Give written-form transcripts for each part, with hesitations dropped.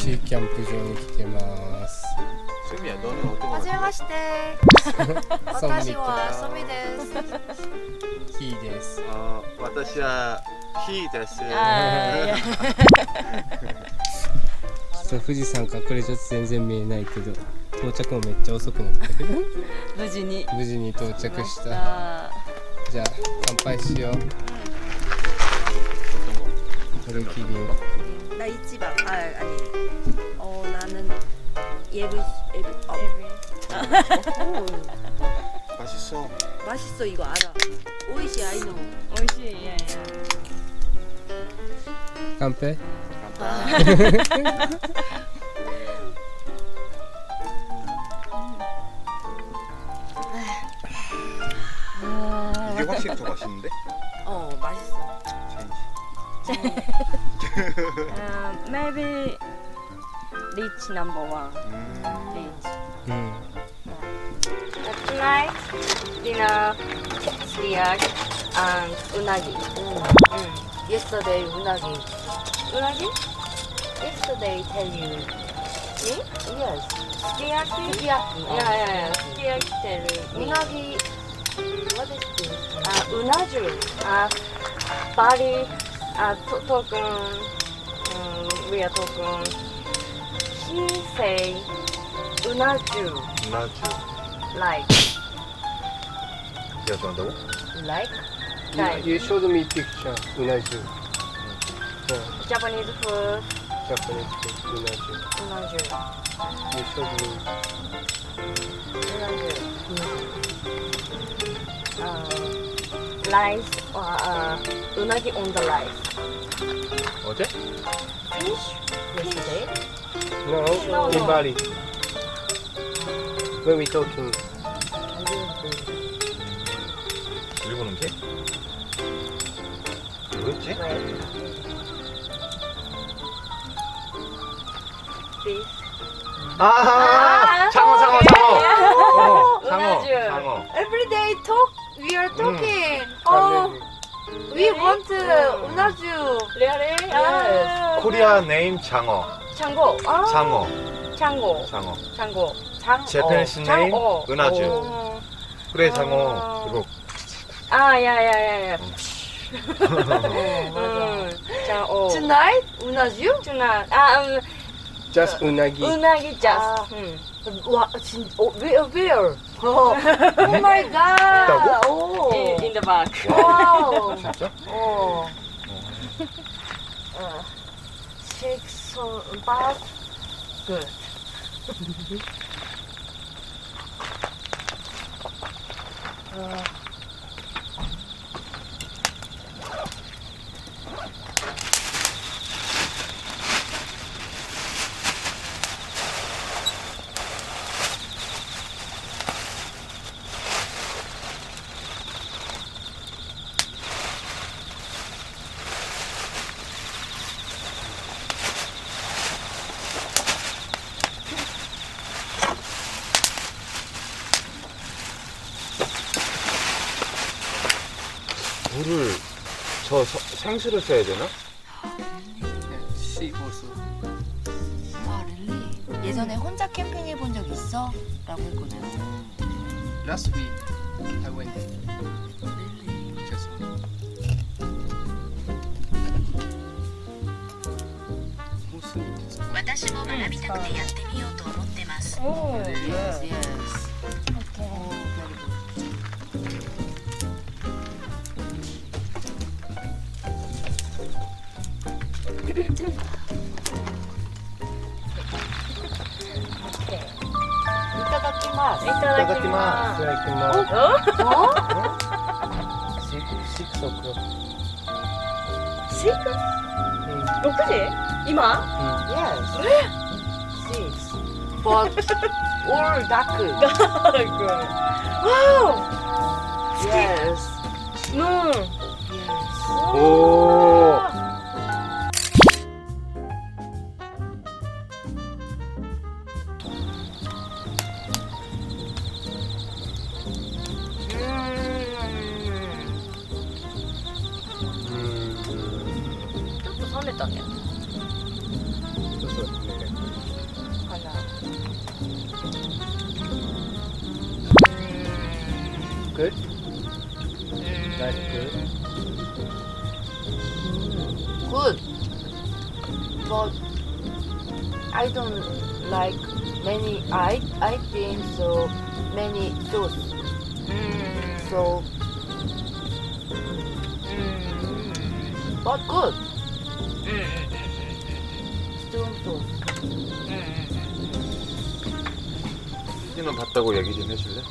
しいキャンプ場に来てます。ソミは너는 어떤 거? はじめまして。私はソミです。ヒーです。私はヒーです。ちょっと富士山隠れちゃって全然見えないけど、到着もめっちゃ遅くなったけど無事に到着した。じゃあ乾杯しよう。これキリン。나 이치방. 아니. 나는 예비. 맛있어. 맛있어 이거 알아. 오이시 아이노. 美味しい。いやいや。乾杯。이게 확실히 더 맛있는데? 맛있어. Maybe reach number one. Reach. Tonight dinner steak and unagi. Yesterday unagi. Unagi? Yesterday tell you. Me? Yes. Sukiyaki? Sukiyaki. Yeah. Sukiyaki tell me. Unagi. What is this? Unaju. Bali. Token. We are talking. He say unaju. 나주. Like. 기가 좋아한다고? Like? Like. You showed me picture. うな重。Japanese food. Japanese food. うな重。Unaju. You showed me. Rice or unagi on the rice. 어제? Fish? Yesterday? No, in Bali. When we talking. 일본 음식? 뭐였지? Fish. 장어. 은하주. 장어. Every day talk. We are talking. We want unaju. Really? Yes. 코리아 네임 장어. 장고. 장어. 장고. 장어. 장고. 장. 제페니스 네임 장어. 은하주. 그래 장어. 이거. 야야야야야. 장어. Tonight unaju? Tonight. Just unagi. 은하기 just. 와 진짜. Where? Oh my god. 오. In the back. 와우. 진짜? Six back. Good. 물을 생수를 써야 되나? Seafood. 릴리? 예전에 혼자 캠핑 해본 적 있어? 라고 했거든. Last week I went. Just. 私も学びたくてやってみようと思ってます。 Oh, Yes, yeah. yes. Okay. 이따다키마스. いただきま いただきます。6 o'clock. す。6時？今？ Yes. Six. But all dark. Wow! Yes. Moon. Yes. 오. Good? That's good. Good. But I don't like many I think so many sauce. So but good. Stone sauce. 피디는 봤다고 얘기 좀 해줄래?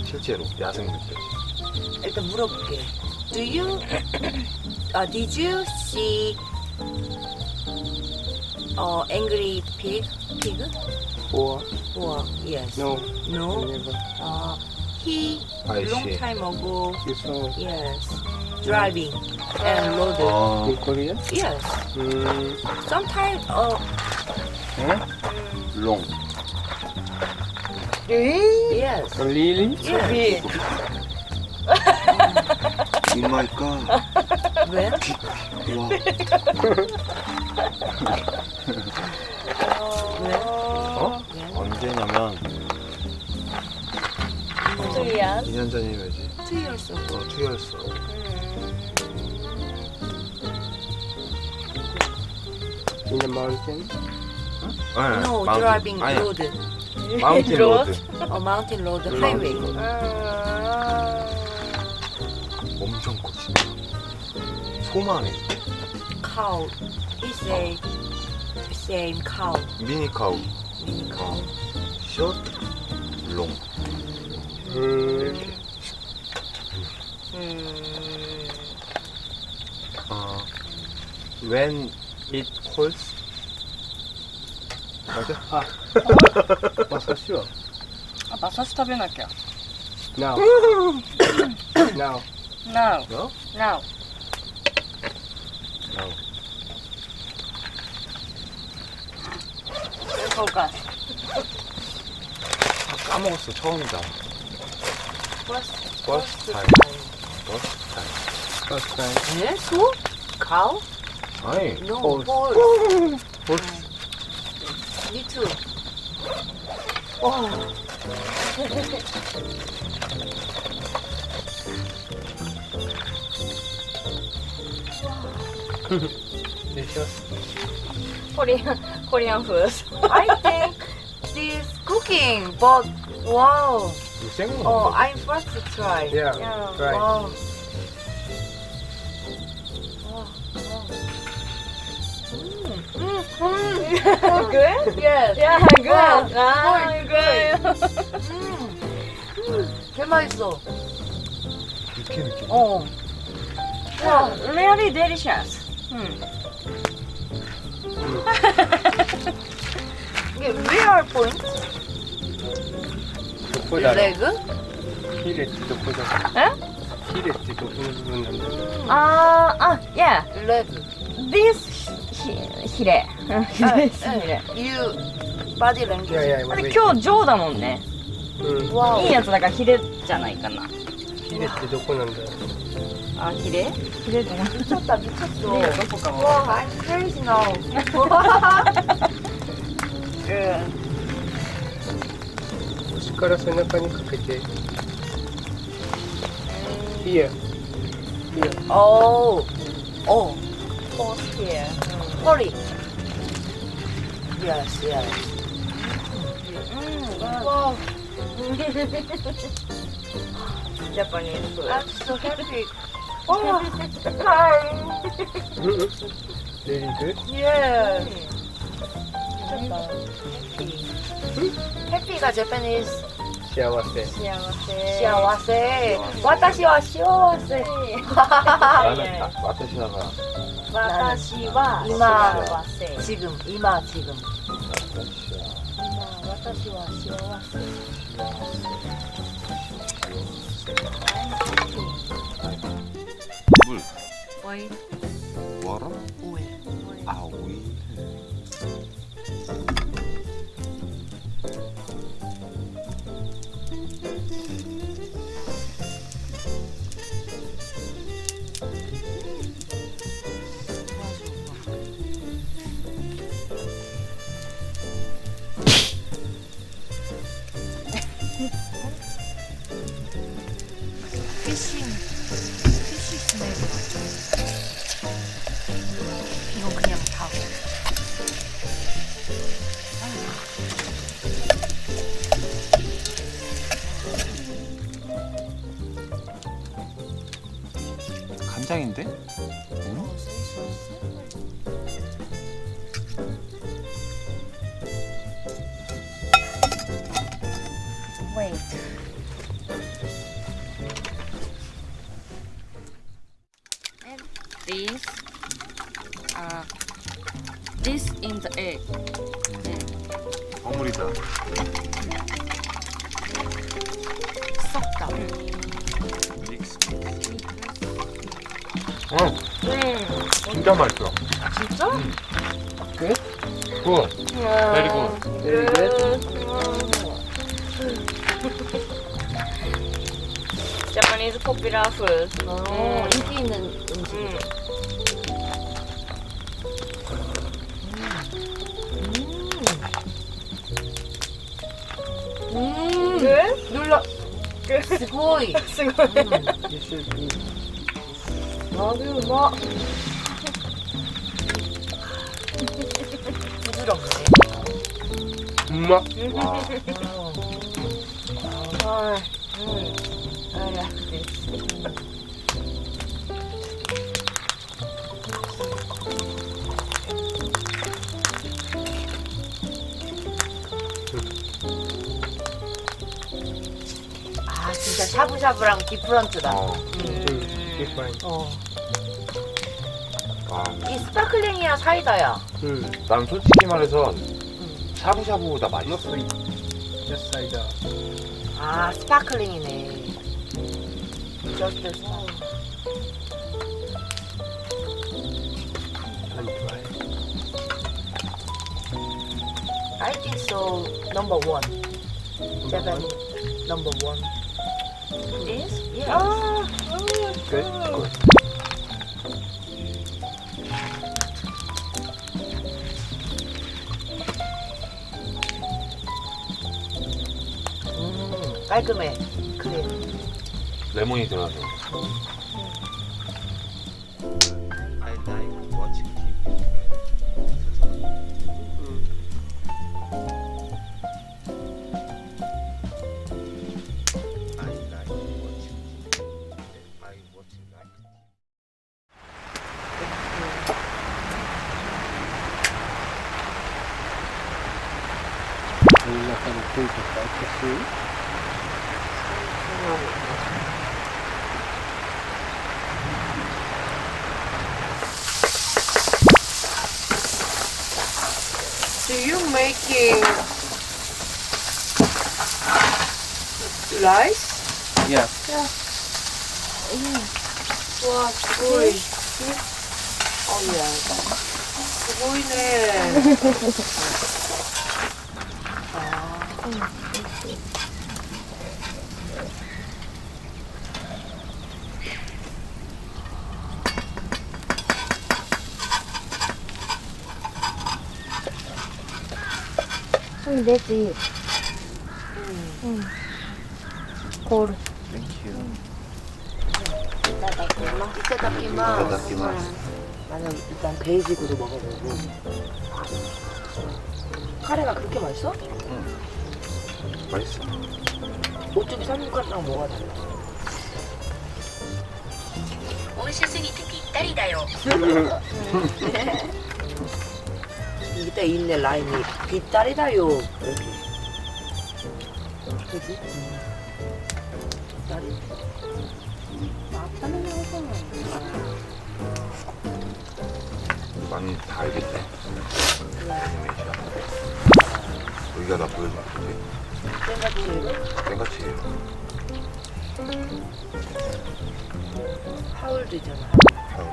실제로 야생 멧돼지. 일단 물어볼게. Did you see angry pig? Or Or yes. no, No. never. He I long see. time ago. You saw Yes. Driving and loaded. 어, in Korea? Yes. Sometimes 롱. yes. Really? Yes. 오 마이 갓. 왜? 와. 왜? 어? 언제냐면 2 years. 2년 전이면지. 2 years ago. 투여했어. In the mountain? No, driving 아니, road. 마운틴 로드. Mountain road highway. 엄청 커 진짜. 소만해. Cow. He say same cow. 미니 카우. Mini cow. 숏, 롱. When it calls. 맞아? Masashi wa? あ、馬刺し食べなきゃ。 Now. Now. Now. No? Now. No. Focus. 까먹었어 처음이다. First First time. First time. First time. 예? 소? Cow? 아니. No, Horse. horse. First. Me too. 와. Delicious. Korean food. I think this cooking, but wow. 이거 생거 Oh, 먹는 I first try. Yeah. Yeah. Right. Wow. Good? Yes. Yeah, good. Wow. Ah, Good. good. 개 맛있어. 육회 느낌. 어. Wow, really delicious. 이게 real point? どこだろう leg? ヒレってどこだろうえヒレってどこの部分なんだろう Yeah. leg. This ヒレ。ヒレ。 You body い language. やいや、だって今日ジョーだもんね。うん、わいいやつだからヒレじゃないかな。ヒレってどこなんだろうあ、ヒレ？ヒレじゃない。 미쳤다 미쳤어. どこかも 와, I'm crazy now. 腰から背中にかけて Here Here Oh. Oh. Post here. Hurry. Yes, yes. Wow. Japanese food. I'm so happy. Oh, hi. Very good Yes. 해피가 Japanese 幸せ幸せ。幸せ私は幸せ 나는 와타시나가 私は今幸せ。 지금 이마 지금 私は幸せ。 물. 오이 워터? 오이 아 오이. 짱인데? 응? Wait. This, this in the egg. 버무리다. 섞다. 믹스. 진짜 맛있어. 진짜? Good? 굿. Very good. Very good. Japanese popular food. 인기 있는 음식. Good? 놀라. 스고이. You should be. 아유, 뭐. 부드럽네. 엄마. I like this. 아, 진짜 샤브샤브랑 디프런트다. Different. 아, 이 스파클링이야, 사이다야? 난 솔직히 말해서 샤브샤브보다 맛있어. Just cider. 아, 스파클링이네. Just the And try. I think so. Number one. Japan. Number one. This? Yes. Good. Good. 깔끔해. 그래. 레몬이 들어가서. I like watching TV. I like watching TV. I watching like TV.みんなからついてた私。Do you making rice? Yeah. 와, 스고이. 어이야. 스고이네. 하면 되지. 고를. Thank you. 이따다키마스. 나는 일단 베이직으로 먹어보고. 카레가 그렇게 맛있어? 맛있어. 어쩐지 삼겹살이랑 뭐가 달라? 美味しすぎてぴったりだよ 이때 있네 라인이 빗다리다요 이렇게. 그지? 빗다리. 나타내는 거잖아. 많이 다 알겠네. 애니메이션. 여기가 나 보여줄게. 생각지 땡같이. 하울도 있잖아. 하울.